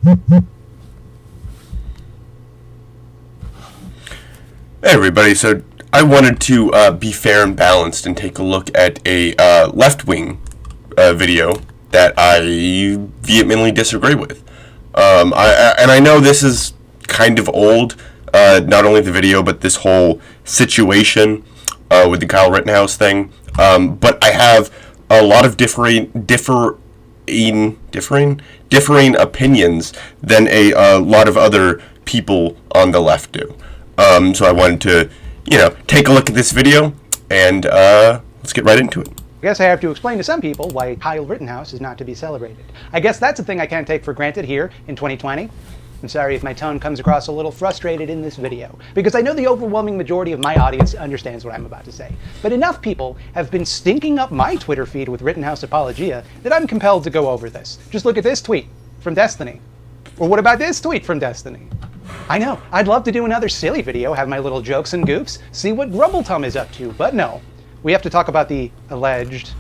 Hey everybody, so I wanted to be fair and balanced and take a look at a left-wing video that I vehemently disagree with. I know this is kind of old, not only the video, but this whole situation with the Kyle Rittenhouse thing. But I have a lot of differing opinions than a lot of other people on the left do. So I wanted to, take a look at this video, and let's get right into it. I guess I have to explain to some people why Kyle Rittenhouse is not to be celebrated. I guess that's a thing I can't take for granted here in 2020. I'm sorry if my tone comes across a little frustrated in this video, because I know the overwhelming majority of my audience understands what I'm about to say. But enough people have been stinking up my Twitter feed with Rittenhouse apologia that I'm compelled to go over this. Just look at this tweet from Destiny. Or what about this tweet from Destiny? I know, I'd love to do another silly video, have my little jokes and goofs, see what Grumbletum is up to, but no. We have to talk about the alleged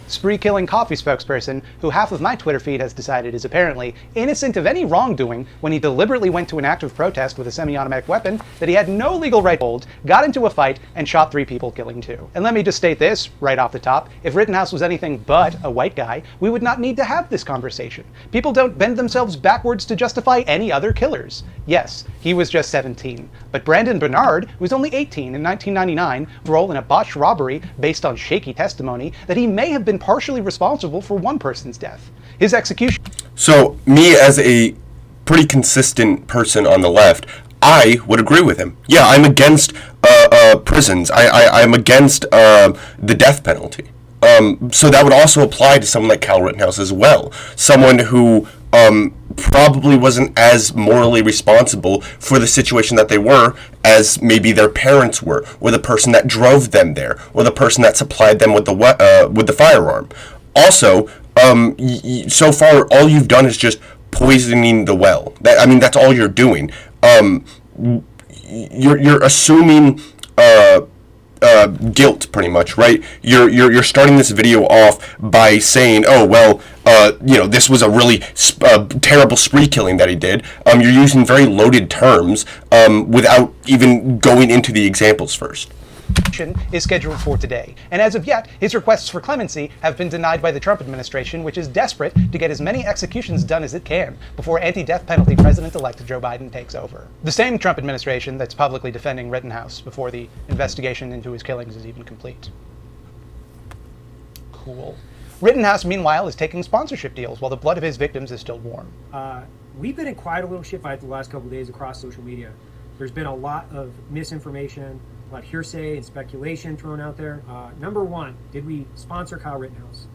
spree-killing coffee spokesperson who half of my Twitter feed has decided is apparently innocent of any wrongdoing when he deliberately went to an active protest with a semi-automatic weapon that he had no legal right to hold, got into a fight, and shot 3 people, killing 2. And let me just state this, right off the top, if Rittenhouse was anything but a white guy, we would not need to have this conversation. People don't bend themselves backwards to justify any other killers. Yes, he was just 17, but Brandon Bernard was only 18 in 1999, role in a botched robbery based on shaky testimony that he may have been partially responsible for one person's death. His execution. So, me as a pretty consistent person on the left, I would agree with him. Yeah, I'm against prisons. I'm against the death penalty. So that would also apply to someone like Kyle Rittenhouse as well. Someone who probably wasn't as morally responsible for the situation that they were as maybe their parents were, or the person that drove them there, or the person that supplied them with the firearm. Also, so far all you've done is just poisoning the well. That's all you're doing. You're assuming guilt, pretty much, right? You're starting this video off by saying, oh well, this was a really terrible spree killing that he did. You're using very loaded terms without even going into the examples first. Is scheduled for today, and as of yet, his requests for clemency have been denied by the Trump administration, which is desperate to get as many executions done as it can before anti-death penalty President-elect Joe Biden takes over. The same Trump administration that's publicly defending Rittenhouse before the investigation into his killings is even complete. Cool. Rittenhouse, meanwhile, is taking sponsorship deals while the blood of his victims is still warm. We've been in quite a little shit fight the last couple of days across social media. There's been a lot of misinformation, a lot of hearsay and speculation thrown out there. Number one, did we sponsor Kyle Rittenhouse?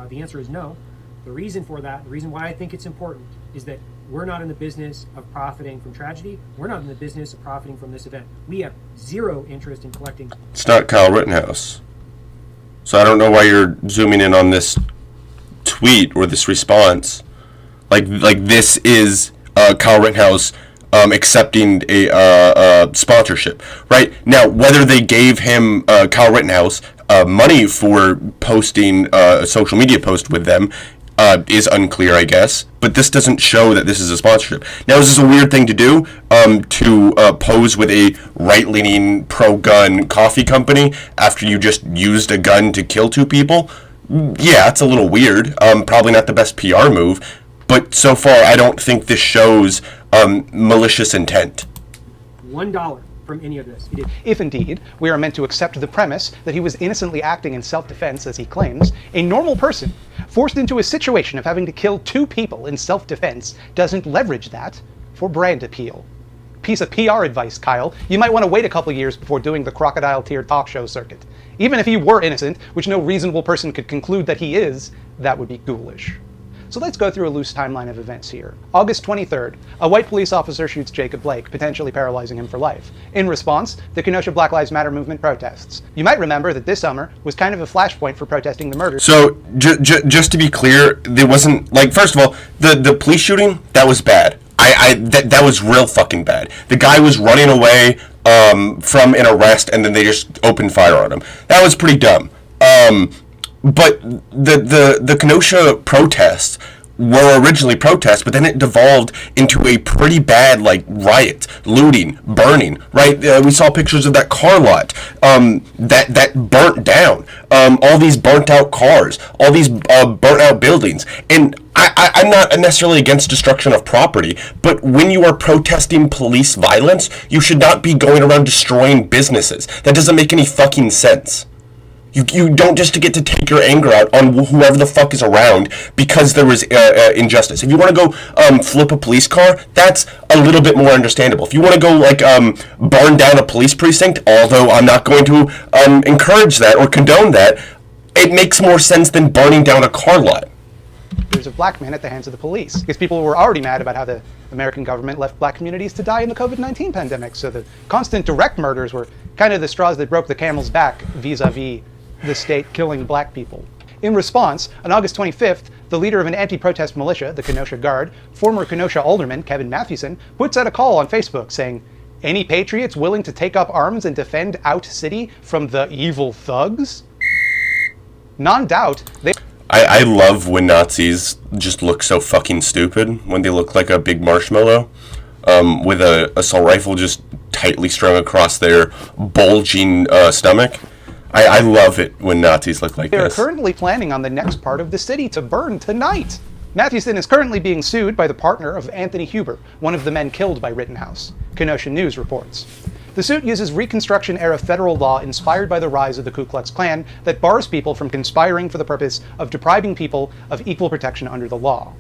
The answer is no. The reason for that, the reason why I think it's important, is that we're not in the business of profiting from tragedy. We're not in the business of profiting from this event. We have zero interest in collecting. It's not Kyle Rittenhouse. So I don't know why you're zooming in on this tweet or this response. Like this is Kyle Rittenhouse accepting a sponsorship, right? Now, whether they gave him Kyle Rittenhouse money for posting a social media post with them is unclear, I guess. But this doesn't show that this is a sponsorship. Now, is this a weird thing to do? To pose with a right-leaning pro-gun coffee company after you just used a gun to kill 2 people? Yeah, it's a little weird. Probably not the best PR move. But so far, I don't think this shows malicious intent. $1 from any of this. If indeed we are meant to accept the premise that he was innocently acting in self-defense, as he claims, a normal person forced into a situation of having to kill 2 people in self-defense doesn't leverage that for brand appeal. Piece of PR advice, Kyle. You might want to wait a couple years before doing the crocodile-tiered talk show circuit. Even if he were innocent, which no reasonable person could conclude that he is, that would be ghoulish. So let's go through a loose timeline of events here. August 23rd, a white police officer shoots Jacob Blake, potentially paralyzing him for life. In response, the Kenosha Black Lives Matter movement protests. You might remember that this summer was kind of a flashpoint for protesting the murder. So, just to be clear, there wasn't, first of all, the police shooting, that was bad. That was real fucking bad. The guy was running away from an arrest, and then they just opened fire on him. That was pretty dumb. But the Kenosha protests were originally protests, but then it devolved into a pretty bad, like, riot, looting, burning, right? We saw pictures of that car lot that burnt down, all these burnt out cars, all these burnt out buildings. And I'm not necessarily against destruction of property, but when you are protesting police violence, you should not be going around destroying businesses. That doesn't make any fucking sense. You don't just get to take your anger out on whoever the fuck is around because there was injustice. If you want to go flip a police car, that's a little bit more understandable. If you want to go like burn down a police precinct, although I'm not going to encourage that or condone that, it makes more sense than burning down a car lot. There's a black man at the hands of the police, because people were already mad about how the American government left black communities to die in the COVID-19 pandemic. So the constant direct murders were kind of the straws that broke the camel's back vis-a-vis the state killing black people. In response, on August 25th, the leader of an anti-protest militia, the Kenosha Guard, former Kenosha alderman Kevin Mathewson, puts out a call on Facebook saying, "Any patriots willing to take up arms and defend Out City from the evil thugs?" Non-doubt, they... I love when Nazis just look so fucking stupid, when they look like a big marshmallow, with a assault rifle just tightly strung across their bulging stomach. I love it when Nazis look like this. They're currently planning on the next part of the city to burn tonight. Mathewson is currently being sued by the partner of Anthony Huber, one of the men killed by Rittenhouse, Kenosha News reports. The suit uses Reconstruction-era federal law inspired by the rise of the Ku Klux Klan that bars people from conspiring for the purpose of depriving people of equal protection under the law.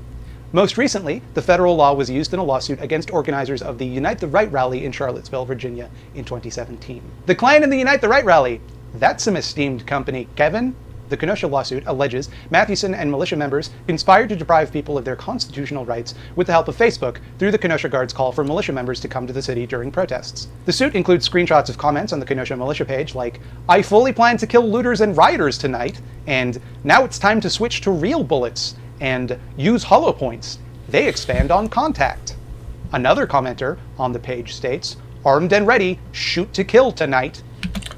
Most recently, the federal law was used in a lawsuit against organizers of the Unite the Right rally in Charlottesville, Virginia in 2017. The Klan and the Unite the Right rally, that's some esteemed company, Kevin. The Kenosha lawsuit alleges Mathewson and militia members conspired to deprive people of their constitutional rights with the help of Facebook through the Kenosha Guard's call for militia members to come to the city during protests. The suit includes screenshots of comments on the Kenosha militia page like, "I fully plan to kill looters and rioters tonight," and "Now it's time to switch to real bullets," and "Use hollow points. They expand on contact." Another commenter on the page states, "Armed and ready, shoot to kill tonight."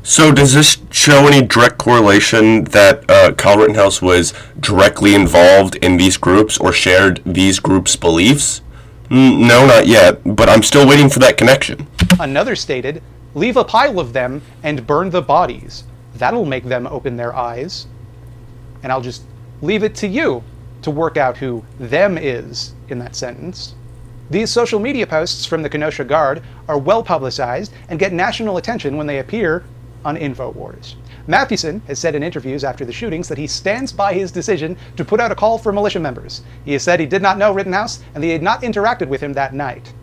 So does this show any direct correlation that Kyle Rittenhouse was directly involved in these groups or shared these groups' beliefs? No, not yet, but I'm still waiting for that connection. Another stated, "Leave a pile of them and burn the bodies. That'll make them open their eyes." And I'll just leave it to you to work out who them is in that sentence. These social media posts from the Kenosha Guard are well publicized and get national attention when they appear on InfoWars. Mathewson has said in interviews after the shootings that he stands by his decision to put out a call for militia members. He has said he did not know Rittenhouse and that he had not interacted with him that night.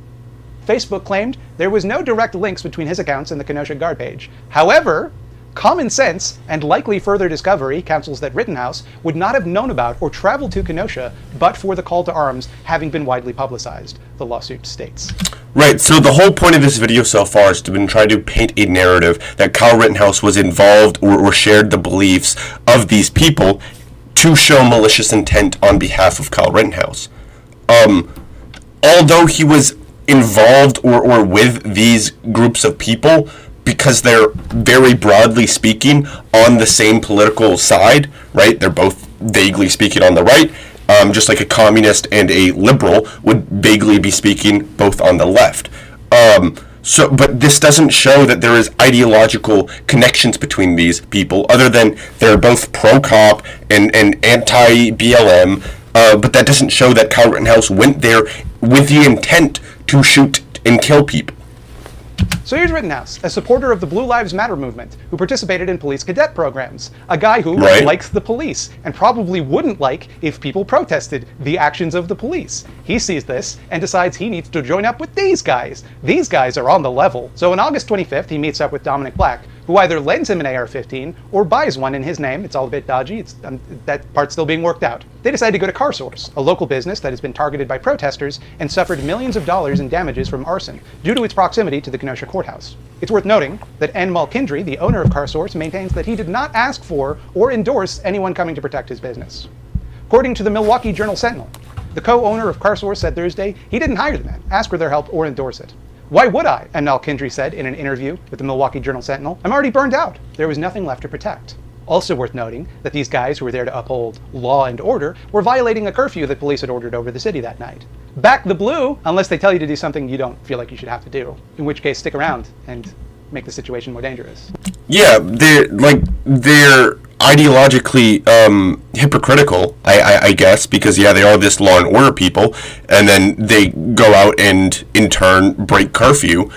Facebook claimed there was no direct links between his accounts and the Kenosha Guard page. However, common sense and likely further discovery counsels that Rittenhouse would not have known about or traveled to Kenosha but for the call to arms having been widely publicized, the lawsuit states. Right, so the whole point of this video so far has been trying to paint a narrative that Kyle Rittenhouse was involved or shared the beliefs of these people to show malicious intent on behalf of Kyle Rittenhouse. Although he was involved or with these groups of people, because they're very broadly speaking on the same political side, right? They're both vaguely speaking on the right, just like a communist and a liberal would vaguely be speaking both on the left. But this doesn't show that there is ideological connections between these people, other than they're both pro-cop and anti-BLM, but that doesn't show that Kyle Rittenhouse went there with the intent to shoot and kill people. So here's Rittenhouse, a supporter of the Blue Lives Matter movement, who participated in police cadet programs. A guy who likes the police, and probably wouldn't like if people protested the actions of the police. He sees this and decides he needs to join up with these guys. These guys are on the level. So on August 25th, he meets up with Dominic Black, who either lends him an AR-15 or buys one in his name. It's all a bit dodgy. That part's still being worked out. They decide to go to CarSource, a local business that has been targeted by protesters and suffered millions of dollars in damages from arson due to its proximity to the Kenosha courthouse. It's worth noting that N. Malkindry, the owner of CarSource, maintains that he did not ask for or endorse anyone coming to protect his business. According to the Milwaukee Journal-Sentinel, the co-owner of CarSource said Thursday he didn't hire the men, ask for their help, or endorse it. "Why would I?" N. Malkindry said in an interview with the Milwaukee Journal-Sentinel. "I'm already burned out. There was nothing left to protect." Also worth noting that these guys who were there to uphold law and order were violating a curfew that police had ordered over the city that night. Back the blue, unless they tell you to do something you don't feel like you should have to do, in which case stick around and make the situation more dangerous. Yeah, they're ideologically hypocritical, I guess, because yeah, they are this law and order people, and then they go out and in turn break curfew.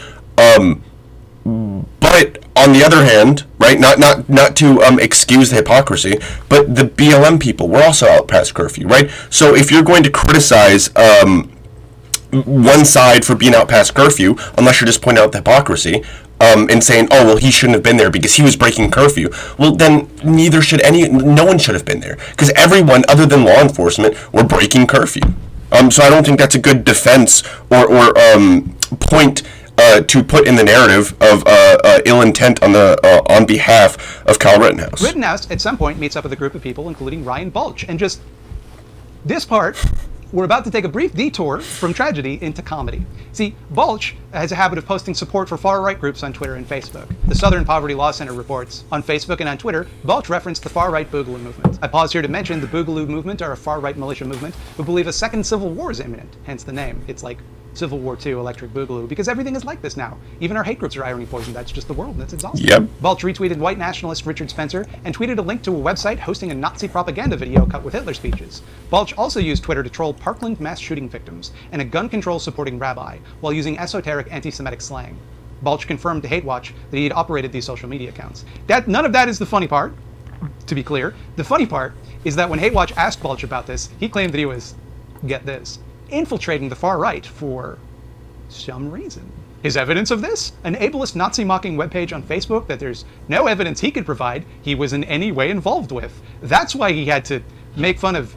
But on the other hand, right, not to excuse the hypocrisy, but the BLM people were also out past curfew, right? So if you're going to criticize one side for being out past curfew, unless you're just pointing out the hypocrisy, and saying, oh, well, he shouldn't have been there because he was breaking curfew. Well, then no one should have been there, because everyone other than law enforcement were breaking curfew. So I don't think that's a good defense or point to put in the narrative of ill intent on behalf of Kyle Rittenhouse. Rittenhouse, at some point, meets up with a group of people, including Ryan Balch, and just this part, we're about to take a brief detour from tragedy into comedy. See, Balch has a habit of posting support for far-right groups on Twitter and Facebook. The Southern Poverty Law Center reports, on Facebook and on Twitter, Balch referenced the far-right Boogaloo movement. I pause here to mention the Boogaloo movement are a far-right militia movement who believe a second civil war is imminent, hence the name. It's like Civil War II Electric Boogaloo, because everything is like this now. Even our hate groups are irony poisoned. That's just the world, and that's exhausting. Yep. Balch retweeted white nationalist Richard Spencer and tweeted a link to a website hosting a Nazi propaganda video cut with Hitler speeches. Balch also used Twitter to troll Parkland mass shooting victims and a gun control supporting rabbi while using esoteric anti-Semitic slang. Balch confirmed to Hate Watch that he had operated these social media accounts. None of that is the funny part, to be clear. The funny part is that when Hate Watch asked Balch about this, he claimed that he was, get this, infiltrating the far right for some reason. Is evidence of this? An ableist Nazi-mocking webpage on Facebook that there's no evidence he could provide he was in any way involved with. That's why he had to make fun of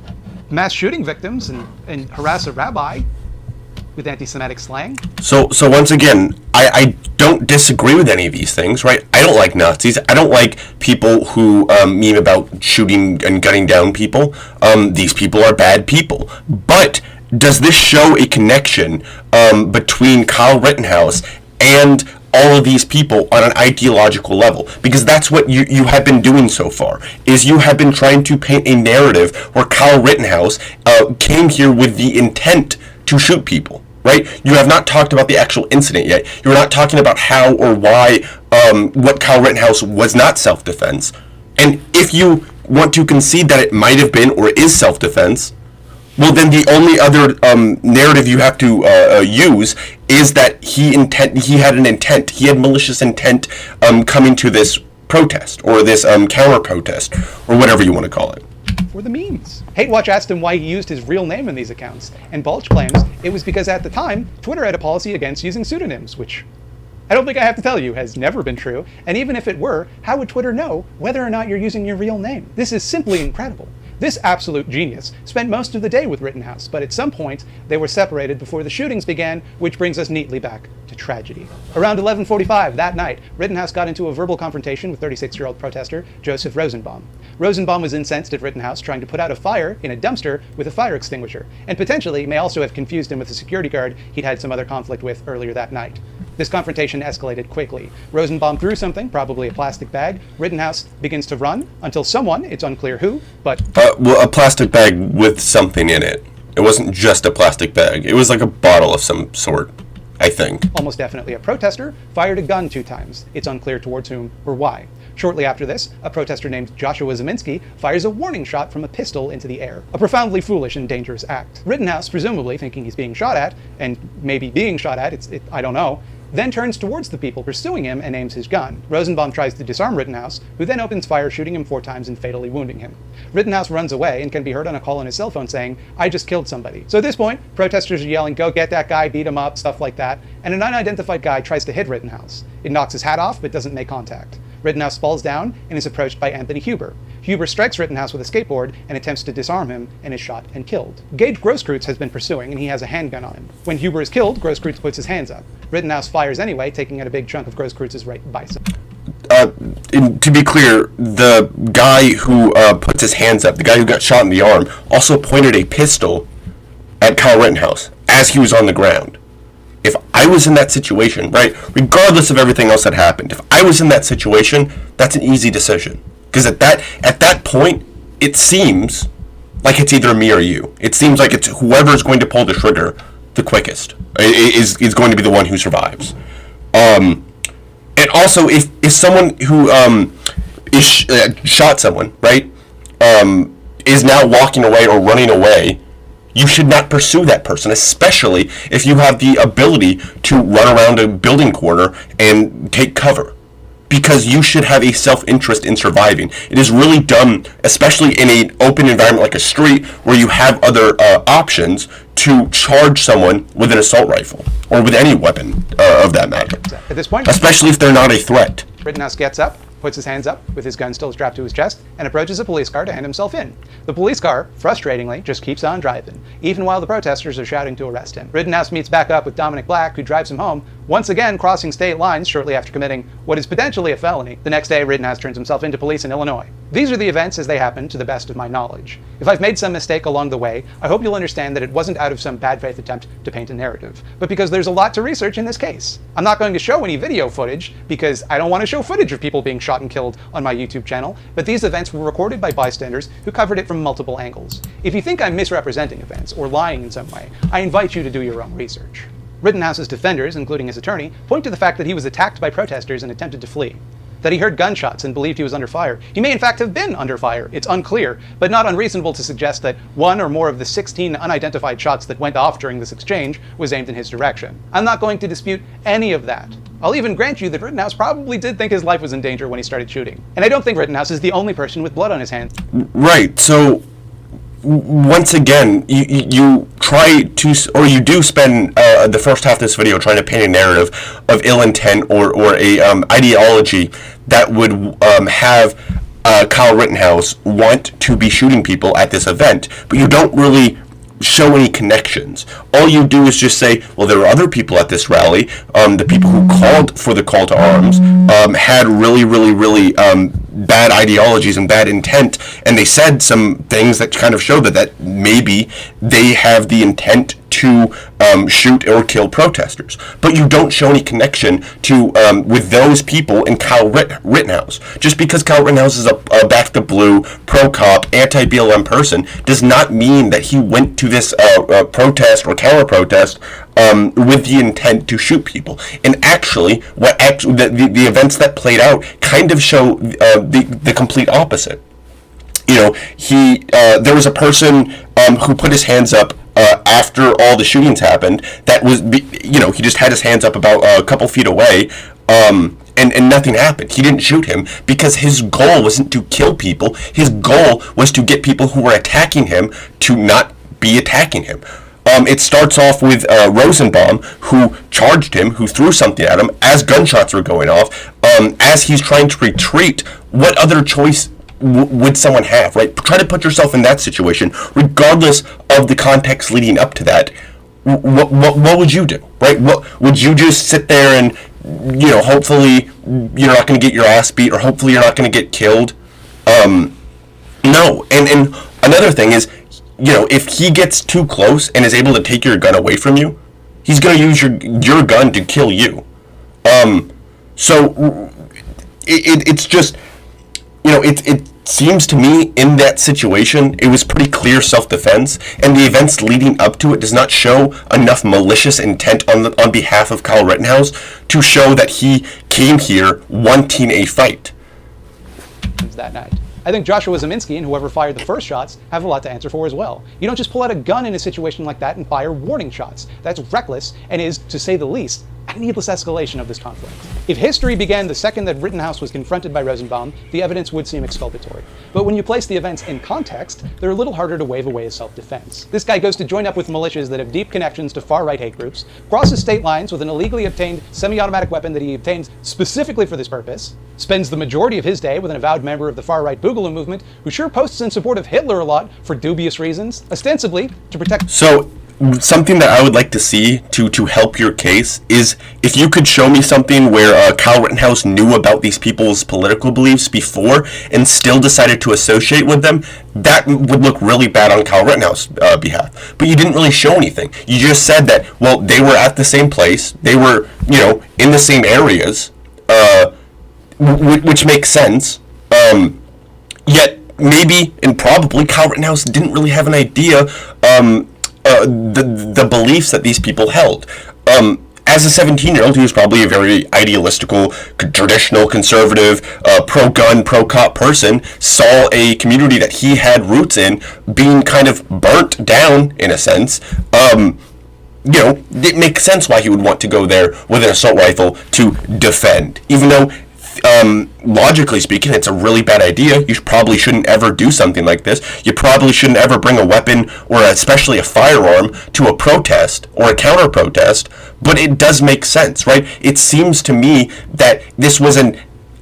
mass shooting victims and harass a rabbi with anti-Semitic slang. So once again, I don't disagree with any of these things, right? I don't like Nazis. I don't like people who meme about shooting and gunning down people. These people are bad people. But does this show a connection between Kyle Rittenhouse and all of these people on an ideological level? Because that's what you have been doing so far, is you have been trying to paint a narrative where Kyle Rittenhouse came here with the intent to shoot people, right? You have not talked about the actual incident yet. You're not talking about how or why what Kyle Rittenhouse was not self-defense. And if you want to concede that it might have been or is self-defense, well, then the only other narrative you have to use is that he had an intent. He had malicious intent coming to this protest or this counter-protest or whatever you want to call it. For the memes. Hate Watch asked him why he used his real name in these accounts, and Balch claims it was because at the time, Twitter had a policy against using pseudonyms, which I don't think I have to tell you has never been true, and even if it were, how would Twitter know whether or not you're using your real name? This is simply incredible. This absolute genius spent most of the day with Rittenhouse, but at some point, they were separated before the shootings began, which brings us neatly back to tragedy. Around 11:45 that night, Rittenhouse got into a verbal confrontation with 36-year-old protester Joseph Rosenbaum. Rosenbaum was incensed at Rittenhouse trying to put out a fire in a dumpster with a fire extinguisher, and potentially may also have confused him with a security guard he'd had some other conflict with earlier that night. This confrontation escalated quickly. Rosenbaum threw something, probably a plastic bag. Rittenhouse begins to run until someone, it's unclear who, but well, a plastic bag with something in it. It wasn't just a plastic bag. It was like a bottle of some sort, I think. Almost definitely a protester, fired a gun 2 times. It's unclear towards whom or why. Shortly after this, a protester named Joshua Zeminski fires a warning shot from a pistol into the air. A profoundly foolish and dangerous act. Rittenhouse, presumably thinking he's being shot at, and maybe being shot at, I don't know, then turns towards the people pursuing him and aims his gun. Rosenbaum tries to disarm Rittenhouse, who then opens fire, shooting him 4 times and fatally wounding him. Rittenhouse runs away and can be heard on a call on his cell phone saying, "I just killed somebody." So at this point, protesters are yelling, "Go get that guy, beat him up," stuff like that, and an unidentified guy tries to hit Rittenhouse. It knocks his hat off, but doesn't make contact. Rittenhouse falls down and is approached by Anthony Huber. Huber strikes Rittenhouse with a skateboard and attempts to disarm him and is shot and killed. Gage Grosskreutz has been pursuing and he has a handgun on him. When Huber is killed, Grosskreutz puts his hands up. Rittenhouse fires anyway, taking out a big chunk of Grosskreitz's right bicep. To be clear, the guy who puts his hands up, the guy who got shot in the arm, also pointed a pistol at Kyle Rittenhouse as he was on the ground. If I was in that situation, right, regardless of everything else that happened, if I was in that situation, that's an easy decision. Because at that point, it seems like it's either me or you. It seems like it's whoever's going to pull the trigger the quickest is going to be the one who survives. And also, if someone who shot someone, right, is now walking away or running away, you should not pursue that person, especially if you have the ability to run around a building corner and take cover. Because you should have a self-interest in surviving. It is really dumb, especially in an open environment like a street where you have other options, to charge someone with an assault rifle or with any weapon of that matter. At this point, especially if they're not a threat. Rittenhouse gets up, puts his hands up with his gun still strapped to his chest, and approaches a police car to hand himself in. The police car, frustratingly, just keeps on driving, even while the protesters are shouting to arrest him. Rittenhouse meets back up with Dominic Black, who drives him home, once again crossing state lines shortly after committing what is potentially a felony. The next day, Rittenhouse turns himself into police in Illinois. These are the events as they happen, to the best of my knowledge. If I've made some mistake along the way, I hope you'll understand that it wasn't out of some bad faith attempt to paint a narrative, but because there's a lot to research in this case. I'm not going to show any video footage, because I don't want to show footage of people being shot and killed on my YouTube channel, but these events were recorded by bystanders who covered it from multiple angles. If you think I'm misrepresenting events or lying in some way, I invite you to do your own research. Rittenhouse's defenders, including his attorney, point to the fact that he was attacked by protesters and attempted to flee. That he heard gunshots and believed he was under fire. He may in fact have been under fire, it's unclear, but not unreasonable to suggest that one or more of the 16 unidentified shots that went off during this exchange was aimed in his direction. I'm not going to dispute any of that. I'll even grant you that Rittenhouse probably did think his life was in danger when he started shooting. And I don't think Rittenhouse is the only person with blood on his hands. Right, so once again, you try to, or you do spend the first half of this video trying to paint a narrative of ill intent or a ideology that would have Kyle Rittenhouse want to be shooting people at this event, but you don't really show any connections. All you do is just say, well, there were other people at this rally. The people who called for the call to arms had really bad ideologies and bad intent, and they said some things that kind of show that maybe they have the intent to shoot or kill protesters. But you don't show any connection to with those people and Kyle Rittenhouse. Just because Kyle Rittenhouse is a back the blue, pro-cop, anti-BLM person does not mean that he went to this protest or counter-protest with the intent to shoot people. And actually, the events that played out kind of show the complete opposite. You know, there was a person who put his hands up after all the shootings happened. That was, he just had his hands up about a couple feet away, and nothing happened. He didn't shoot him because his goal wasn't to kill people. His goal was to get people who were attacking him to not be attacking him. It starts off with Rosenbaum, who charged him, who threw something at him as gunshots were going off. As he's trying to retreat, what other choice would someone have, right? Try to put yourself in that situation, regardless of the context leading up to that. What would you do, right? What would you just sit there and, hopefully you're not going to get your ass beat, or hopefully you're not going to get killed? No. And another thing is, if he gets too close and is able to take your gun away from you, he's going to use your gun to kill you. So it's just, it seems to me in that situation, it was pretty clear self-defense, and the events leading up to it does not show enough malicious intent on behalf of Kyle Rittenhouse to show that he came here wanting a fight. That night. I think Joshua Zeminski and whoever fired the first shots have a lot to answer for as well. You don't just pull out a gun in a situation like that and fire warning shots. That's reckless and is, to say the least, a needless escalation of this conflict. If history began the second that Rittenhouse was confronted by Rosenbaum, the evidence would seem exculpatory. But when you place the events in context, they're a little harder to wave away as self-defense. This guy goes to join up with militias that have deep connections to far-right hate groups, crosses state lines with an illegally obtained semi-automatic weapon that he obtained specifically for this purpose, spends the majority of his day with an avowed member of the far-right Boogaloo movement who sure posts in support of Hitler a lot for dubious reasons, ostensibly to protect... So, something that I would like to see to help your case is if you could show me something where Kyle Rittenhouse knew about these people's political beliefs before and still decided to associate with them, that would look really bad on Kyle Rittenhouse's behalf. But you didn't really show anything. You just said that, well, they were at the same place, they were, in the same areas, which makes sense. Yet maybe and probably Kyle Rittenhouse didn't really have an idea the beliefs that these people held. As a 17-year-old, he was probably a very idealistical, traditional, conservative, pro-gun, pro-cop person, saw a community that he had roots in being kind of burnt down, in a sense. It makes sense why he would want to go there with an assault rifle to defend, even though logically speaking, it's a really bad idea. You probably shouldn't ever do something like this. You probably shouldn't ever bring a weapon, or especially a firearm, to a protest or a counter-protest, but it does make sense, right? It seems to me that this was an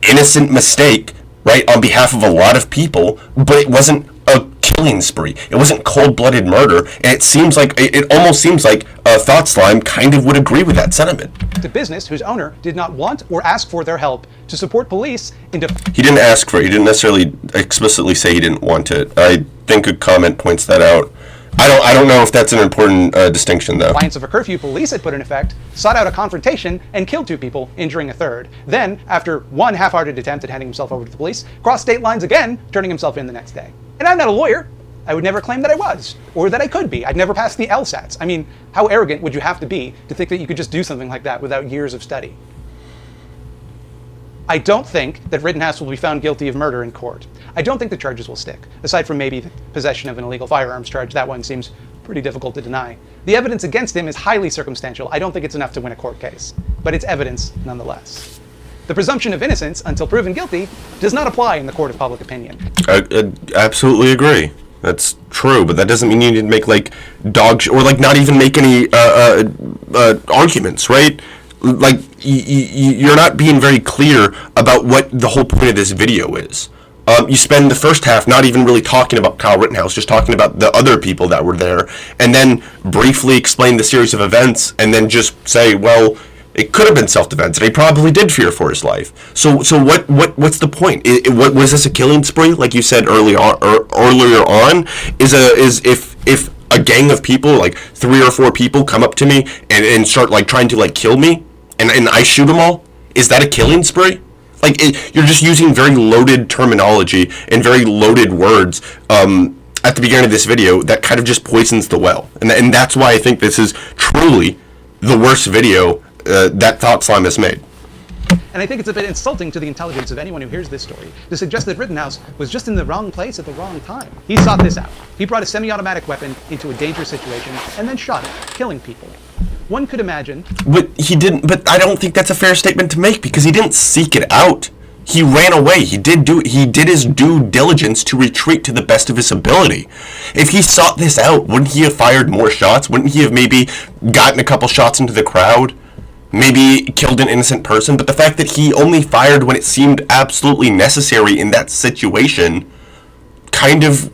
innocent mistake, right, on behalf of a lot of people, but it wasn't a killing spree. It wasn't cold-blooded murder, and it almost seems like Thought Slime kind of would agree with that sentiment. The business whose owner did not want or ask for their help to support police in He didn't ask for it. He didn't necessarily explicitly say he didn't want it. I think a comment points that out. I don't know if that's an important distinction, though. Defiance of a curfew police had put in effect, sought out a confrontation, and killed 2 people, injuring a third. Then, after one half-hearted attempt at handing himself over to the police, crossed state lines again, turning himself in the next day. And I'm not a lawyer. I would never claim that I was, or that I could be. I'd never passed the LSATs. I mean, how arrogant would you have to be to think that you could just do something like that without years of study? I don't think that Rittenhouse will be found guilty of murder in court. I don't think the charges will stick. Aside from maybe the possession of an illegal firearms charge, that one seems pretty difficult to deny. The evidence against him is highly circumstantial. I don't think it's enough to win a court case, but it's evidence nonetheless. The presumption of innocence, until proven guilty, does not apply in the court of public opinion. I absolutely agree. That's true, but that doesn't mean you need to make or not even make any arguments, right? Like you're not being very clear about what the whole point of this video is. You spend the first half not even really talking about Kyle Rittenhouse, just talking about the other people that were there, and then briefly explain the series of events, and then just say, well, it could have been self-defense, and he probably did fear for his life. So what's the point? What was this, a killing spree, like you said earlier on? Is if a gang of people, like 3 or 4 people, come up to me and start trying to kill me, and I shoot them all? Is that a killing spree? You're just using very loaded terminology and very loaded words at the beginning of this video that kind of just poisons the well, and that's why I think this is truly the worst video that Thought Slime has made. And I think it's a bit insulting to the intelligence of anyone who hears this story to suggest that Rittenhouse was just in the wrong place at the wrong time. He sought this out. He brought a semi-automatic weapon into a dangerous situation and then shot it, killing people. One could imagine... But he didn't. But I don't think that's a fair statement to make, because he didn't seek it out. He ran away. He did his due diligence to retreat to the best of his ability. If he sought this out, wouldn't he have fired more shots? Wouldn't he have maybe gotten a couple shots into the crowd? Maybe killed an innocent person? But the fact that he only fired when it seemed absolutely necessary in that situation kind of,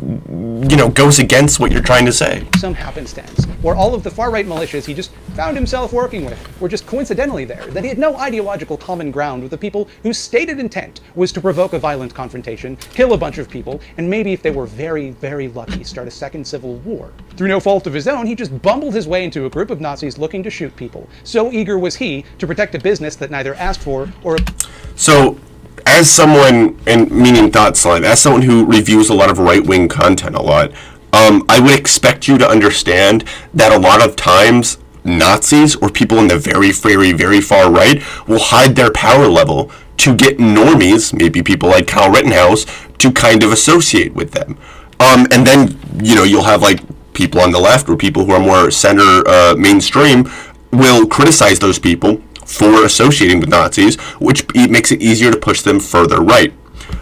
goes against what you're trying to say. Some happenstance, or all of the far-right militias he just found himself working with were just coincidentally there, that he had no ideological common ground with the people whose stated intent was to provoke a violent confrontation, kill a bunch of people, and maybe, if they were very, very lucky, start a second civil war. Through no fault of his own, he just bumbled his way into a group of Nazis looking to shoot people. So eager was he to protect a business that neither asked for or... So, as someone, and meaning Thought Slime, as someone who reviews a lot of right-wing content a lot, I would expect you to understand that a lot of times Nazis or people in the very, very, very far right will hide their power level to get normies, maybe people like Kyle Rittenhouse, to kind of associate with them. And then, you'll have people on the left or people who are more center mainstream will criticize those people for associating with Nazis, which makes it easier to push them further right.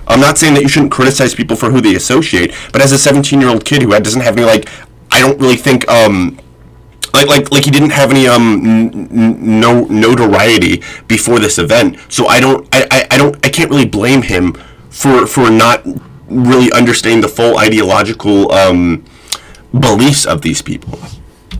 I'm not saying that you shouldn't criticize people for who they associate, but as a 17-year-old kid who doesn't have any I don't really think he didn't have any notoriety before this event, so I can't really blame him for not really understanding the full ideological beliefs of these people.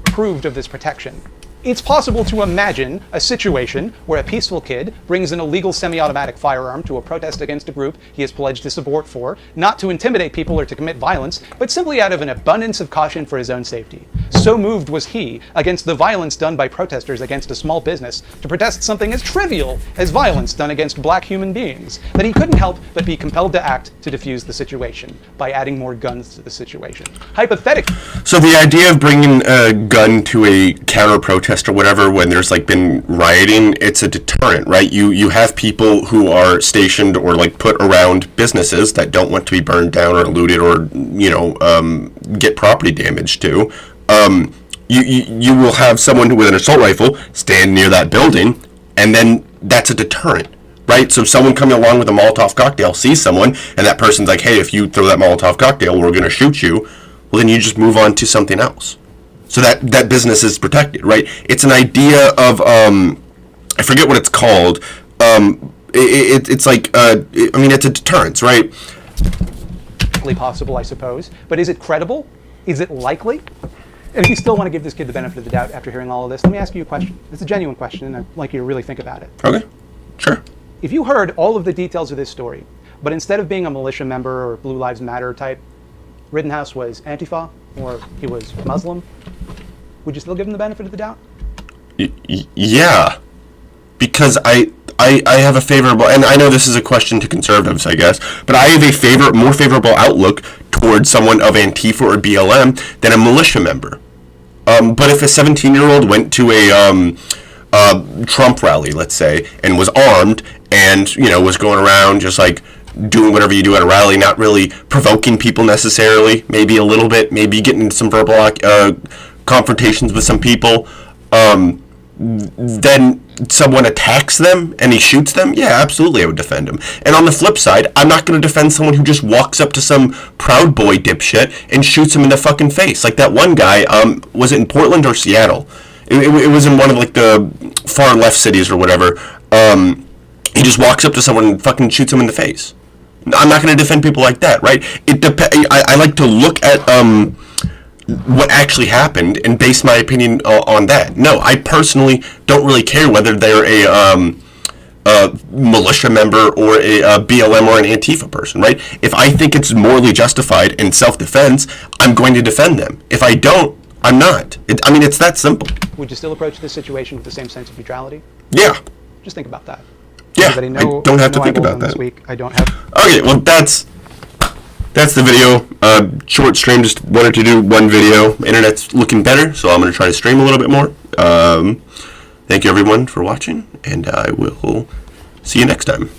Approved of this protection. It's possible to imagine a situation where a peaceful kid brings an illegal semi-automatic firearm to a protest against a group he has pledged his support for, not to intimidate people or to commit violence, but simply out of an abundance of caution for his own safety. So moved was he against the violence done by protesters against a small business to protest something as trivial as violence done against black human beings, that he couldn't help but be compelled to act to defuse the situation by adding more guns to the situation. Hypothetically. So the idea of bringing a gun to a counter-protest or whatever when there's like been rioting, it's a deterrent, right? You have people who are stationed or like put around businesses that don't want to be burned down or looted or get property damage to. You will have someone with an assault rifle stand near that building, and then that's a deterrent, right? So if someone coming along with a Molotov cocktail sees someone, and that person's like, hey, if you throw that Molotov cocktail, we're going to shoot you, well, then you just move on to something else. So that business is protected, right? It's an idea of, I forget what it's called. It's like, it's a deterrence, right? Possible, I suppose. But is it credible? Is it likely? And if you still want to give this kid the benefit of the doubt after hearing all of this, let me ask you a question. It's a genuine question, and I'd like you to really think about it. Okay, sure. If you heard all of the details of this story, but instead of being a militia member or Blue Lives Matter type, Rittenhouse was Antifa, or he was Muslim, would you still give him the benefit of the doubt? Yeah, because I have a favorable, and I know this is a question to conservatives, I guess, but I have a more favorable outlook towards someone of Antifa or BLM than a militia member. But if a 17-year-old went to a Trump rally, let's say, and was armed and, was going around just like doing whatever you do at a rally, not really provoking people necessarily, maybe a little bit, maybe getting into some verbal confrontations with some people, then someone attacks them and he shoots them, yeah, absolutely I would defend him. And on the flip side, I'm not going to defend someone who just walks up to some Proud Boy dipshit and shoots him in the fucking face. Like that one guy, was it in Portland or Seattle? It was in one of like the far left cities or whatever. He just walks up to someone and fucking shoots him in the face. I'm not going to defend people like that, right? I like to look at what actually happened and base my opinion on that. No, I personally don't really care whether they're a militia member or a BLM or an Antifa person, right? If I think it's morally justified in self-defense, I'm going to defend them. If I don't, I'm not. It's that simple. Would you still approach this situation with the same sense of neutrality? Yeah. Just think about that. Yeah, I don't have to think about that. This week, I don't have. Okay, well, that's the video. Short stream, just wanted to do one video. Internet's looking better, so I'm going to try to stream a little bit more. Thank you, everyone, for watching, and I will see you next time.